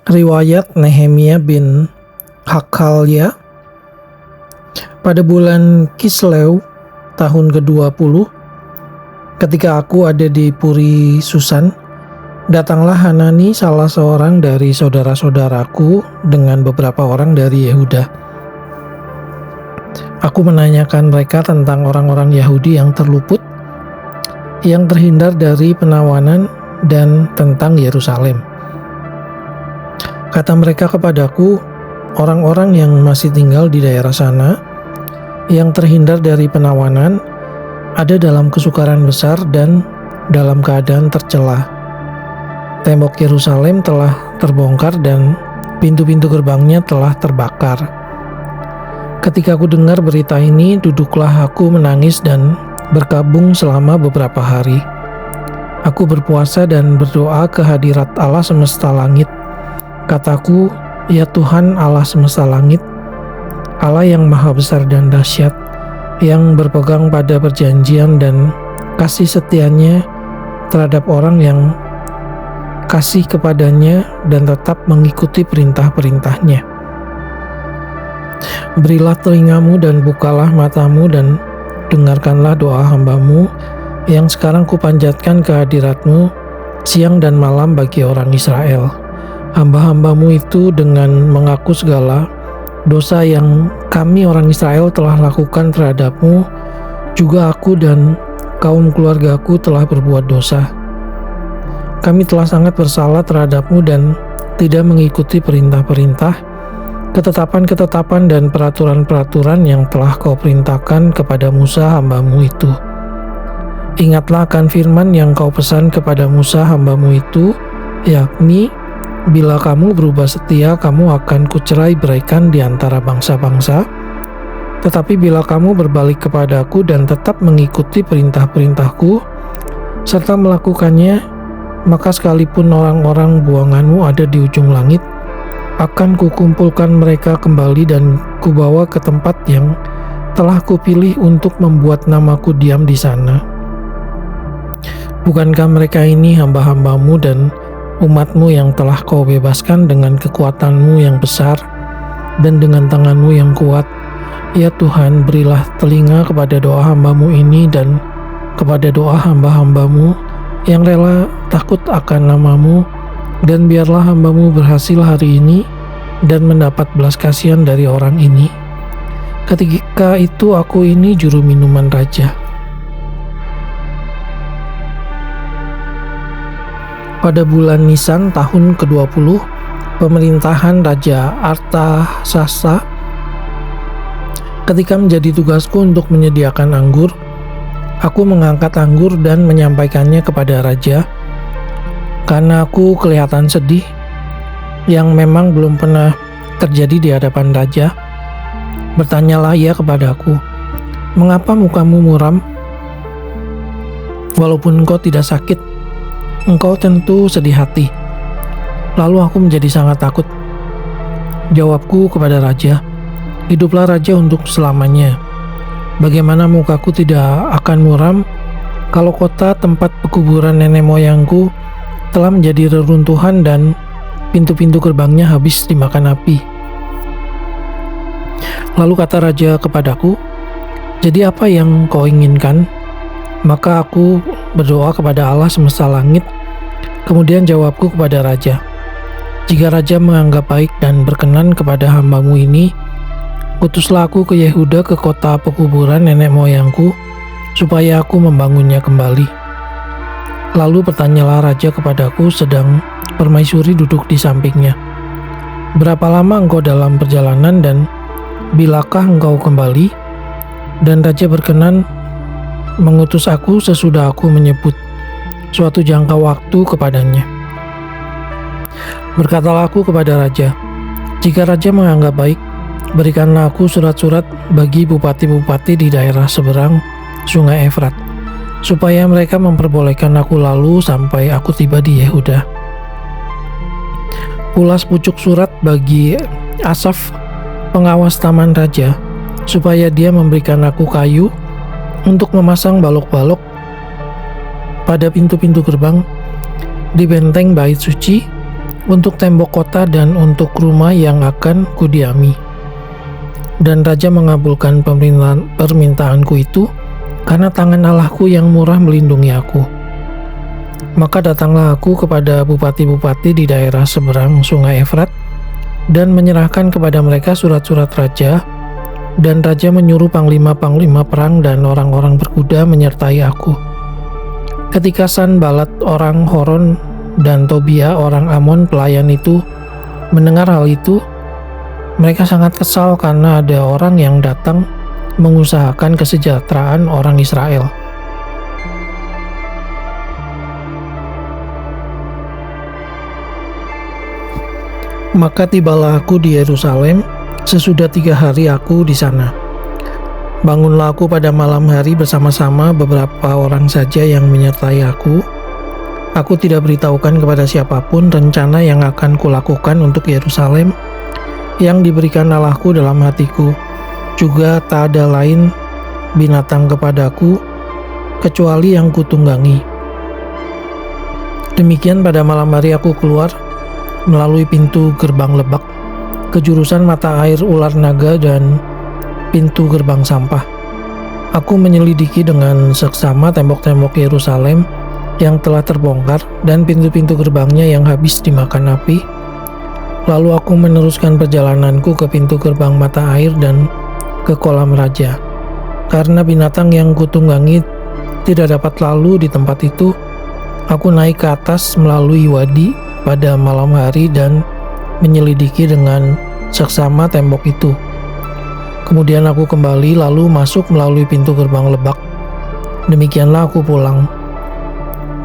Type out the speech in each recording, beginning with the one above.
Riwayat Nehemia bin Hakkalya. Pada bulan Kislew tahun ke-20, ketika aku ada di Puri Susan, datanglah Hanani, salah seorang dari saudara-saudaraku, dengan beberapa orang dari Yehuda. Aku menanyakan mereka tentang orang-orang Yahudi yang terluput, yang terhindar dari penawanan, dan tentang Yerusalem. Kata mereka kepadaku, orang-orang yang masih tinggal di daerah sana, yang terhindar dari penawanan, ada dalam kesukaran besar dan dalam keadaan tercela. Tembok Yerusalem telah terbongkar dan pintu-pintu gerbangnya telah terbakar. Ketika aku dengar berita ini, duduklah aku menangis dan berkabung selama beberapa hari. Aku berpuasa dan berdoa ke hadirat Allah semesta langit. Kataku, ya Tuhan Allah semesta langit, Allah yang maha besar dan dahsyat, yang berpegang pada perjanjian dan kasih setianya terhadap orang yang kasih kepadanya dan tetap mengikuti perintah-perintahnya. Berilah telingamu dan bukalah matamu dan dengarkanlah doa hambamu yang sekarang kupanjatkan ke hadiratmu siang dan malam bagi orang Israel. Hamba-hambamu itu dengan mengaku segala dosa yang kami orang Israel telah lakukan terhadapmu, juga aku dan kaum keluargaku telah berbuat dosa. Kami telah sangat bersalah terhadapmu dan tidak mengikuti perintah-perintah, ketetapan-ketetapan dan peraturan-peraturan yang telah kau perintahkan kepada Musa hambamu itu. Ingatlah akan firman yang kau pesan kepada Musa hambamu itu, yakni, bila kamu berubah setia, kamu akan kucerai beraikan di antara bangsa-bangsa. Tetapi bila kamu berbalik kepadaku dan tetap mengikuti perintah-perintahku, serta melakukannya, maka sekalipun orang-orang buanganmu ada di ujung langit, akan kukumpulkan mereka kembali dan kubawa ke tempat yang telah kupilih untuk membuat namaku diam di sana. Bukankah mereka ini hamba-hambamu dan umatmu yang telah kau bebaskan dengan kekuatanmu yang besar dan dengan tanganmu yang kuat? Ya Tuhan, berilah telinga kepada doa hambamu ini dan kepada doa hamba-hambamu yang rela takut akan namamu, dan biarlah hambamu berhasil hari ini dan mendapat belas kasihan dari orang ini. Ketika itu aku ini juru minuman raja. Pada bulan Nisan tahun ke-20, pemerintahan Raja Artasasta, ketika menjadi tugasku untuk menyediakan anggur, aku mengangkat anggur dan menyampaikannya kepada raja. Karena aku kelihatan sedih, yang memang belum pernah terjadi di hadapan raja, bertanyalah ia kepadaku, "Mengapa mukamu muram? Walaupun engkau tidak sakit, engkau tentu sedih hati." Lalu aku menjadi sangat takut. Jawabku kepada raja, "Hiduplah raja untuk selamanya. Bagaimana mukaku tidak akan muram kalau kota tempat pekuburan nenek moyangku telah menjadi reruntuhan dan pintu-pintu gerbangnya habis dimakan api?" Lalu kata raja kepadaku, "Jadi apa yang kau inginkan?" Maka aku berdoa kepada Allah semesta langit. Kemudian jawabku kepada raja, "Jika raja menganggap baik dan berkenan kepada hambamu ini, utuslah aku ke Yehuda, ke kota pekuburan nenek moyangku, supaya aku membangunnya kembali." Lalu bertanyalah raja kepadaku sedang permaisuri duduk di sampingnya, "Berapa lama engkau dalam perjalanan dan bilakah engkau kembali?" Dan raja berkenan mengutus aku sesudah aku menyebut suatu jangka waktu kepadanya. Berkatalah aku kepada raja, "Jika raja menganggap baik, berikanlah aku surat-surat bagi bupati-bupati di daerah seberang sungai Efrat, supaya mereka memperbolehkan aku lalu sampai aku tiba di Yehuda. Pula sepucuk surat bagi Asaf, pengawas taman raja, supaya dia memberikan aku kayu untuk memasang balok-balok pada pintu-pintu gerbang di benteng bait suci untuk tembok kota dan untuk rumah yang akan kudiami. Dan raja mengabulkan permintaanku itu, karena tangan Allahku yang murah melindungi aku. Maka datanglah aku kepada bupati-bupati di daerah seberang sungai Efrat, dan menyerahkan kepada mereka surat-surat raja, dan raja menyuruh panglima-panglima perang dan orang-orang berkuda menyertai aku. Ketika Sanbalat orang Horon dan Tobia orang Amon pelayan itu mendengar hal itu, mereka sangat kesal karena ada orang yang datang mengusahakan kesejahteraan orang Israel. Maka tibalah aku di Yerusalem sesudah 3 hari aku di sana. Bangunlah aku pada malam hari bersama-sama beberapa orang saja yang menyertai aku. Aku tidak beritahukan kepada siapapun rencana yang akan kulakukan untuk Yerusalem yang diberikan Allahku dalam hatiku. Juga tak ada lain binatang kepadaku kecuali yang kutunggangi. Demikian pada malam hari aku keluar melalui pintu gerbang lebak ke jurusan mata air ular naga dan pintu gerbang sampah. Aku menyelidiki dengan seksama tembok-tembok Yerusalem yang telah terbongkar dan pintu-pintu gerbangnya yang habis dimakan api. Lalu aku meneruskan perjalananku ke pintu gerbang mata air dan ke kolam raja. Karena binatang yang kutunggangi tidak dapat lalu di tempat itu, aku naik ke atas melalui wadi pada malam hari dan menyelidiki dengan seksama tembok itu. Kemudian aku kembali lalu masuk melalui pintu gerbang lebak. Demikianlah aku pulang.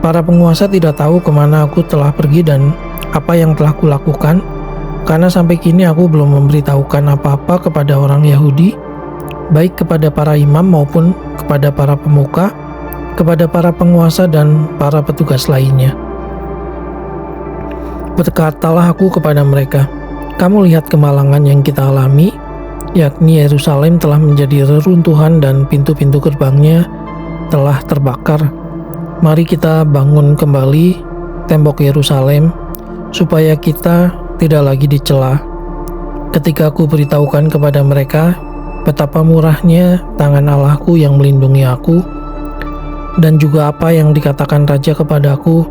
Para penguasa tidak tahu kemana aku telah pergi dan apa yang telah kulakukan, karena sampai kini aku belum memberitahukan apa-apa kepada orang Yahudi, baik kepada para imam maupun kepada para pemuka, kepada para penguasa dan para petugas lainnya. Berkatalah aku kepada mereka, "Kamu lihat kemalangan yang kita alami, yakni Yerusalem telah menjadi reruntuhan dan pintu-pintu gerbangnya telah terbakar. Mari kita bangun kembali tembok Yerusalem, supaya kita tidak lagi dicela." Ketika aku beritahukan kepada mereka betapa murahnya tangan Allahku yang melindungi aku, dan juga apa yang dikatakan raja kepadaku,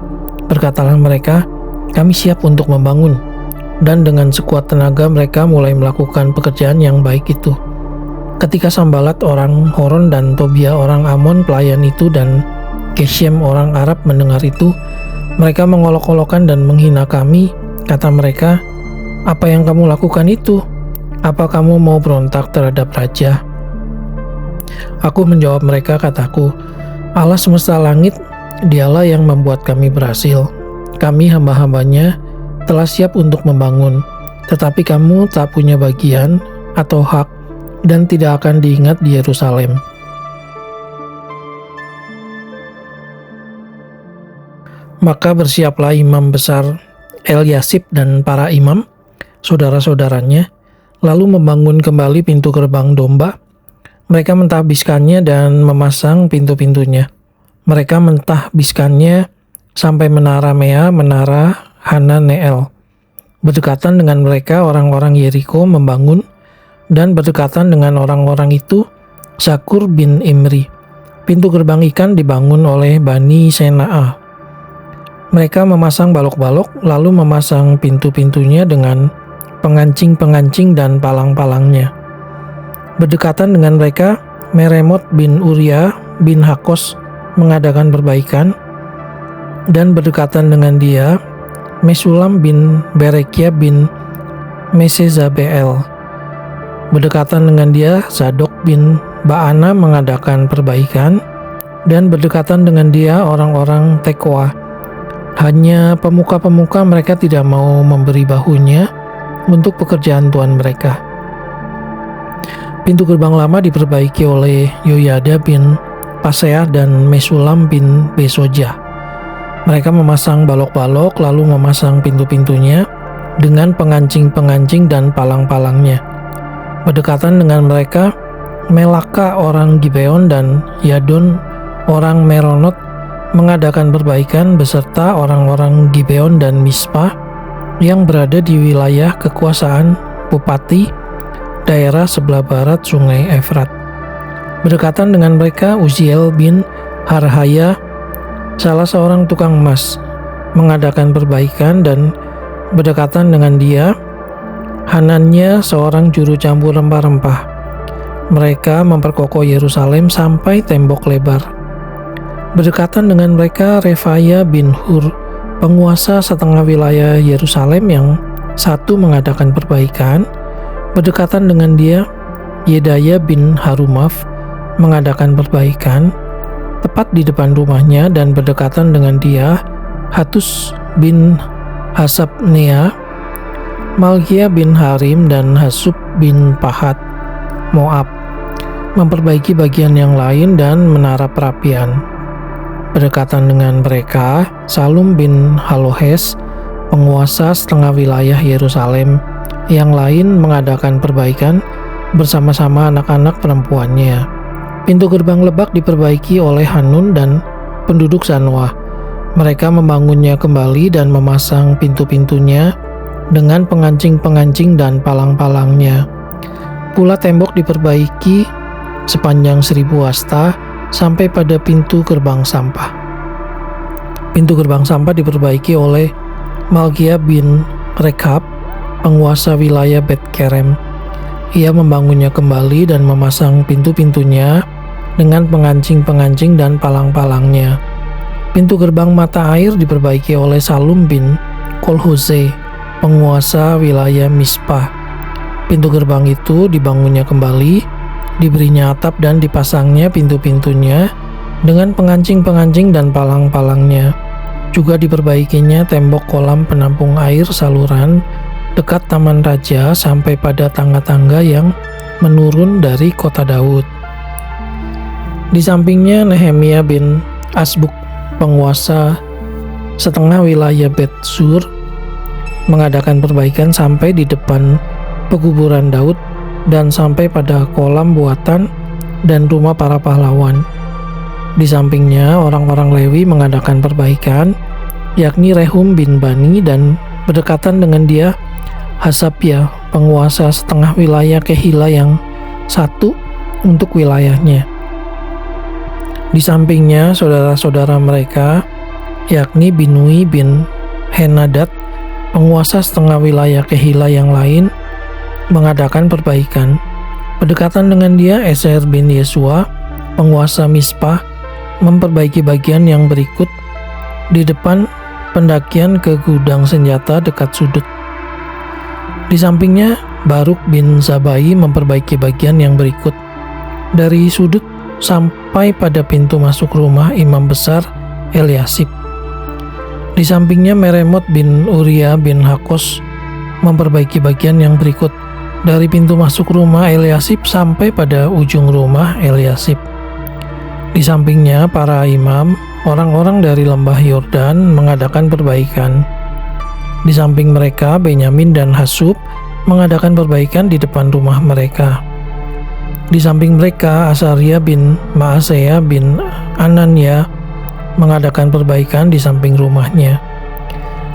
berkatalah mereka, "Kami siap untuk membangun." Dan dengan sekuat tenaga mereka mulai melakukan pekerjaan yang baik itu. Ketika Sanbalat orang Horon dan Tobia orang Amon pelayan itu dan Geshem orang Arab mendengar itu, mereka mengolok-olokkan dan menghina kami. Kata mereka, "Apa yang kamu lakukan itu? Apa kamu mau berontak terhadap raja?" Aku menjawab mereka, kataku, "Allah semesta langit, dialah yang membuat kami berhasil. Kami hamba-hambanya telah siap untuk membangun, tetapi kamu tak punya bagian atau hak dan tidak akan diingat di Yerusalem." Maka bersiaplah imam besar Eliasib dan para imam, saudara-saudaranya, lalu membangun kembali pintu gerbang domba. Mereka mentahbiskannya dan memasang pintu-pintunya. Mereka mentahbiskannya sampai menara Mea, menara Hananeel. Berdekatan dengan mereka orang-orang Yeriko membangun, dan berdekatan dengan orang-orang itu Sakur bin Imri. Pintu gerbang ikan dibangun oleh Bani Sena'ah. Mereka memasang balok-balok, lalu memasang pintu-pintunya dengan pengancing-pengancing dan palang-palangnya. Berdekatan dengan mereka, Meremot bin Uria bin Hakos mengadakan perbaikan, dan berdekatan dengan dia, Mesulam bin Berekia bin Mesezabeel. Berdekatan dengan dia, Zadok bin Baana mengadakan perbaikan, dan berdekatan dengan dia orang-orang Tekoa. Hanya pemuka-pemuka mereka tidak mau memberi bahunya untuk pekerjaan Tuhan mereka. Pintu gerbang lama diperbaiki oleh Yoyada bin Paseah dan Mesulam bin Besojah. Mereka memasang balok-balok lalu memasang pintu-pintunya dengan pengancing-pengancing dan palang-palangnya. Berdekatan dengan mereka, Melaka orang Gibeon dan Yadon orang Meronot mengadakan perbaikan beserta orang-orang Gibeon dan Mispa yang berada di wilayah kekuasaan bupati daerah sebelah barat Sungai Efrat. Berdekatan dengan mereka Uziel bin Harhaya, salah seorang tukang emas, mengadakan perbaikan, dan berdekatan dengan dia Hananya, seorang juru campur rempah-rempah. Mereka memperkokoh Yerusalem sampai tembok lebar. Berdekatan dengan mereka Refaya bin Hur, penguasa setengah wilayah Yerusalem, yang satu mengadakan perbaikan. Berdekatan dengan dia Yedaya bin Harumaf mengadakan perbaikan tepat di depan rumahnya, dan berdekatan dengan dia Hatus bin Hasabnea, Malkia bin Harim, dan Hasub bin Pahat Moab memperbaiki bagian yang lain dan menara perapian. Berdekatan dengan mereka Salum bin Halohes, penguasa setengah wilayah Yerusalem, yang lain mengadakan perbaikan bersama-sama anak-anak perempuannya. Pintu gerbang lebak diperbaiki oleh Hanun dan penduduk Zanoah. Mereka membangunnya kembali dan memasang pintu-pintunya dengan pengancing-pengancing dan palang-palangnya. Pula tembok diperbaiki sepanjang 1000 hasta sampai pada pintu gerbang sampah. Pintu gerbang sampah diperbaiki oleh Malkia bin Rekab, penguasa wilayah Bet-Kerem. Ia membangunnya kembali dan memasang pintu-pintunya dengan pengancing-pengancing dan palang-palangnya. Pintu gerbang mata air diperbaiki oleh Salum bin Kolhoze, penguasa wilayah Mispah. Pintu gerbang itu dibangunnya kembali, diberinya atap dan dipasangnya pintu-pintunya dengan pengancing-pengancing dan palang-palangnya. Juga diperbaikinya tembok kolam penampung air saluran dekat Taman Raja sampai pada tangga-tangga yang menurun dari kota Daud. Di sampingnya Nehemia bin Asbuk, penguasa setengah wilayah Bet-Sur, mengadakan perbaikan sampai di depan pekuburan Daud dan sampai pada kolam buatan dan rumah para pahlawan. Di sampingnya orang-orang Lewi mengadakan perbaikan, yakni Rehum bin Bani, dan berdekatan dengan dia Hasabya, penguasa setengah wilayah Kehila yang satu untuk wilayahnya. Di sampingnya saudara-saudara mereka, yakni Binui bin Henadad, penguasa setengah wilayah Kehila yang lain, mengadakan perbaikan. Berdekatan dengan dia Eser bin Yesua, penguasa Mispah, memperbaiki bagian yang berikut di depan pendakian ke gudang senjata dekat sudut. Di sampingnya Baruk bin Zabai memperbaiki bagian yang berikut dari sudut sampai pada pintu masuk rumah imam besar Eliasib. Di sampingnya Meremot bin Uria bin Hakos memperbaiki bagian yang berikut dari pintu masuk rumah Eliasib sampai pada ujung rumah Eliasib. Di sampingnya para imam, orang-orang dari lembah Yordan, mengadakan perbaikan. Di samping mereka Benyamin dan Hasub mengadakan perbaikan di depan rumah mereka. Di samping mereka Asaria bin Maaseya bin Anania mengadakan perbaikan di samping rumahnya.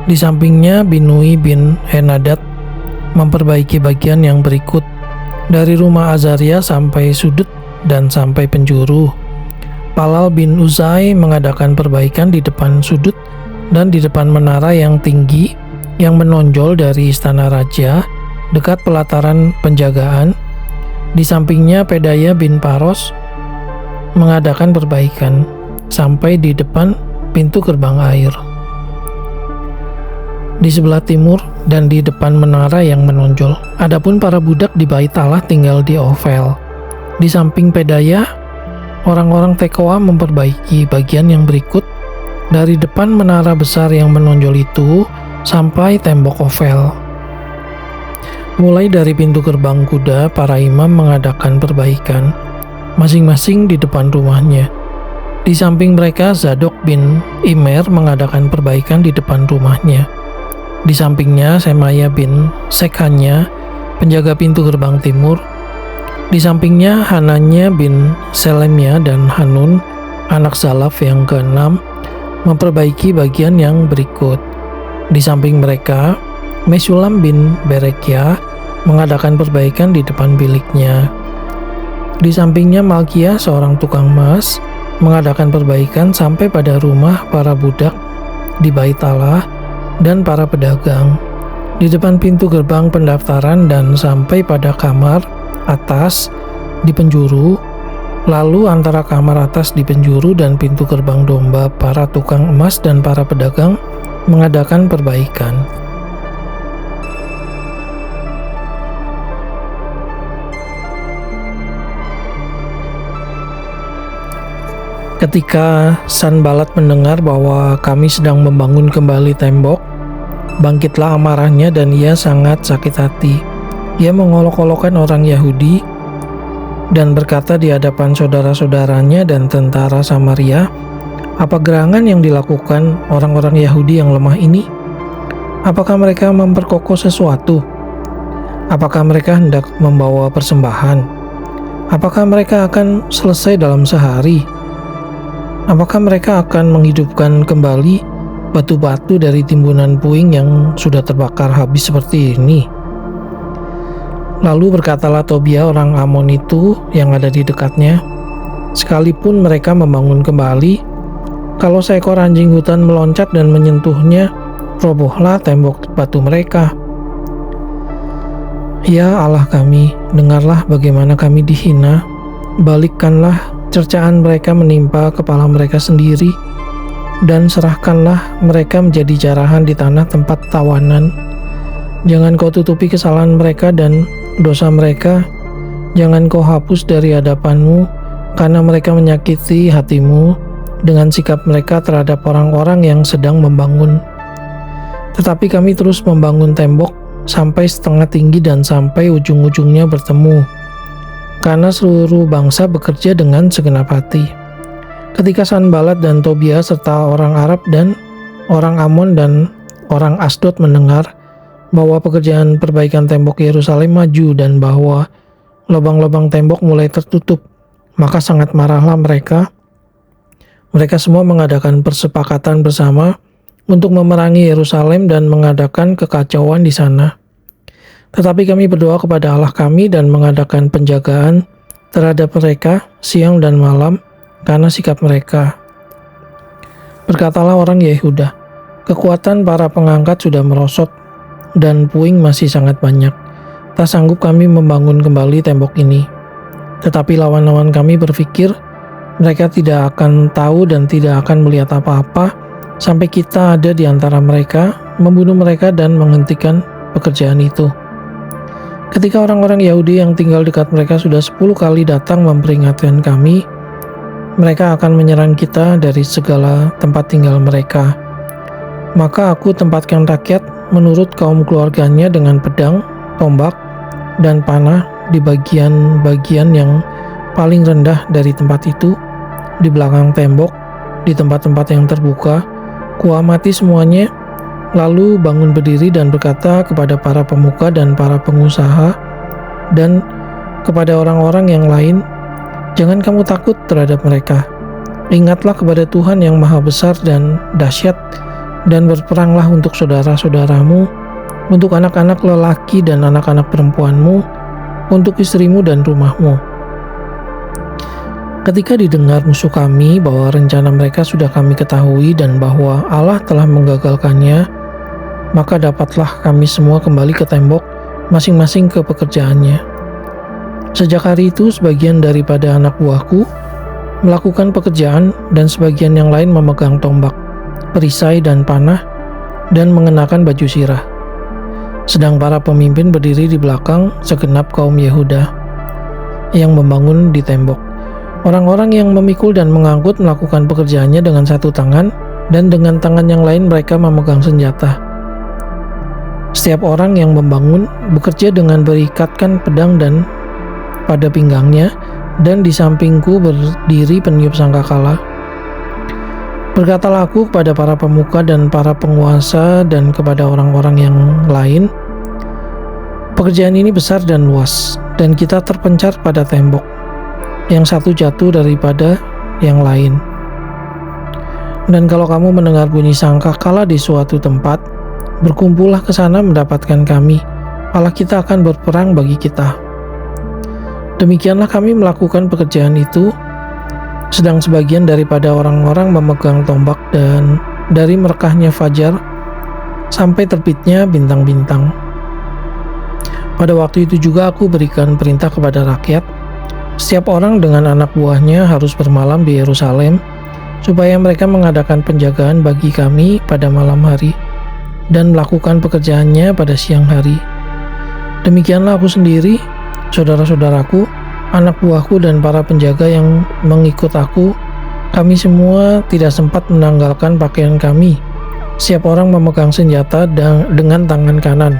Di sampingnya Binui bin Henadad memperbaiki bagian yang berikut dari rumah Azaria sampai sudut dan sampai penjuru. Palal bin Uzai mengadakan perbaikan di depan sudut dan di depan menara yang tinggi yang menonjol dari istana raja dekat pelataran penjagaan. Di sampingnya Pedaya bin Paros mengadakan perbaikan sampai di depan pintu gerbang air. Di sebelah timur dan di depan menara yang menonjol. Adapun para budak di bait Allah tinggal di Ofel. Di samping Pedaya, orang-orang Tekoa memperbaiki bagian yang berikut dari depan menara besar yang menonjol itu sampai tembok Ofel. Mulai dari pintu gerbang kuda, para imam mengadakan perbaikan masing-masing di depan rumahnya. Di samping mereka Zadok bin Imer mengadakan perbaikan di depan rumahnya. Di sampingnya Semaya bin Sekhanya, penjaga pintu gerbang timur. Di sampingnya Hananya bin Selemya dan Hanun, anak Zalaf yang ke-6, memperbaiki bagian yang berikut. Di samping mereka Mesulam bin Berekia mengadakan perbaikan di depan biliknya. Di sampingnya Malkia, seorang tukang emas, mengadakan perbaikan sampai pada rumah para budak di Bait Allah dan para pedagang, di depan pintu gerbang pendaftaran dan sampai pada kamar atas di penjuru, lalu antara kamar atas di penjuru dan pintu gerbang domba para tukang emas dan para pedagang mengadakan perbaikan. Ketika Sanbalat mendengar bahwa kami sedang membangun kembali tembok, bangkitlah amarahnya dan ia sangat sakit hati. Ia mengolok-olokkan orang Yahudi dan berkata di hadapan saudara-saudaranya dan tentara Samaria, "Apa gerangan yang dilakukan orang-orang Yahudi yang lemah ini? Apakah mereka memperkokoh sesuatu? Apakah mereka hendak membawa persembahan? Apakah mereka akan selesai dalam sehari? Apakah mereka akan menghidupkan kembali batu-batu dari timbunan puing yang sudah terbakar habis seperti ini?" Lalu berkatalah Tobia orang Amon itu yang ada di dekatnya, "Sekalipun mereka membangun kembali, kalau seekor anjing hutan meloncat dan menyentuhnya, robohlah tembok batu mereka. Ya Allah kami, dengarlah bagaimana kami dihina, balikkanlah cercaan mereka menimpa kepala mereka sendiri, dan serahkanlah mereka menjadi jarahan di tanah tempat tawanan. Jangan kau tutupi kesalahan mereka dan dosa mereka, jangan kau hapus dari hadapanmu, karena mereka menyakiti hatimu dengan sikap mereka terhadap orang-orang yang sedang membangun. Tetapi kami terus membangun tembok sampai setengah tinggi dan sampai ujung-ujungnya bertemu, karena seluruh bangsa bekerja dengan segenap hati." Ketika Sanbalat dan Tobia serta orang Arab dan orang Amon dan orang Asdod mendengar bahwa pekerjaan perbaikan tembok Yerusalem maju dan bahwa lubang-lubang tembok mulai tertutup, maka sangat marahlah mereka. Mereka semua mengadakan persepakatan bersama untuk memerangi Yerusalem dan mengadakan kekacauan di sana. Tetapi kami berdoa kepada Allah kami dan mengadakan penjagaan terhadap mereka siang dan malam karena sikap mereka. Berkatalah orang Yehuda, "Kekuatan para pengangkat sudah merosot dan puing masih sangat banyak. Tak sanggup kami membangun kembali tembok ini." Tetapi lawan-lawan kami berpikir, mereka tidak akan tahu dan tidak akan melihat apa-apa sampai kita ada di antara mereka, membunuh mereka dan menghentikan pekerjaan itu. Ketika orang-orang Yahudi yang tinggal dekat mereka sudah 10 kali datang memperingatkan kami, mereka akan menyerang kita dari segala tempat tinggal mereka. Maka aku tempatkan rakyat menurut kaum keluarganya dengan pedang, tombak, dan panah di bagian-bagian yang paling rendah dari tempat itu, di belakang tembok, di tempat-tempat yang terbuka. Kuamati semuanya, lalu bangun berdiri dan berkata kepada para pemuka dan para pengusaha dan kepada orang-orang yang lain, "Jangan kamu takut terhadap mereka. Ingatlah kepada Tuhan yang maha besar dan dahsyat, dan berperanglah untuk saudara-saudaramu, untuk anak-anak lelaki dan anak-anak perempuanmu, untuk istrimu dan rumahmu." Ketika didengar musuh kami bahwa rencana mereka sudah kami ketahui dan bahwa Allah telah menggagalkannya, maka dapatlah kami semua kembali ke tembok, masing-masing ke pekerjaannya. Sejak hari itu sebagian daripada anak buahku melakukan pekerjaan dan sebagian yang lain memegang tombak, perisai dan panah, dan mengenakan baju sirah. Sedang para pemimpin berdiri di belakang segenap kaum Yehuda yang membangun di tembok. Orang-orang yang memikul dan mengangkut melakukan pekerjaannya dengan satu tangan, dan dengan tangan yang lain mereka memegang senjata. Setiap orang yang membangun bekerja dengan berikatkan pedang dan pada pinggangnya, dan di sampingku berdiri peniup sangkakala. Berkatalah aku kepada para pemuka dan para penguasa dan kepada orang-orang yang lain, "Pekerjaan ini besar dan luas, dan kita terpencar pada tembok. Yang satu jatuh daripada yang lain. Dan kalau kamu mendengar bunyi sangkakala di suatu tempat, Berkumpullah ke sana mendapatkan kami, Allah kita akan berperang bagi kita." Demikianlah kami melakukan pekerjaan itu, sedang sebagian daripada orang-orang memegang tombak, dan dari merekahnya fajar sampai terbitnya bintang-bintang. Pada waktu itu juga aku berikan perintah kepada rakyat, setiap orang dengan anak buahnya harus bermalam di Yerusalem, supaya mereka mengadakan penjagaan bagi kami pada malam hari, dan melakukan pekerjaannya pada siang hari. Demikianlah aku sendiri, saudara-saudaraku, anak buahku, dan para penjaga yang mengikut aku, kami semua tidak sempat menanggalkan pakaian kami. Setiap orang memegang senjata dengan tangan kanan,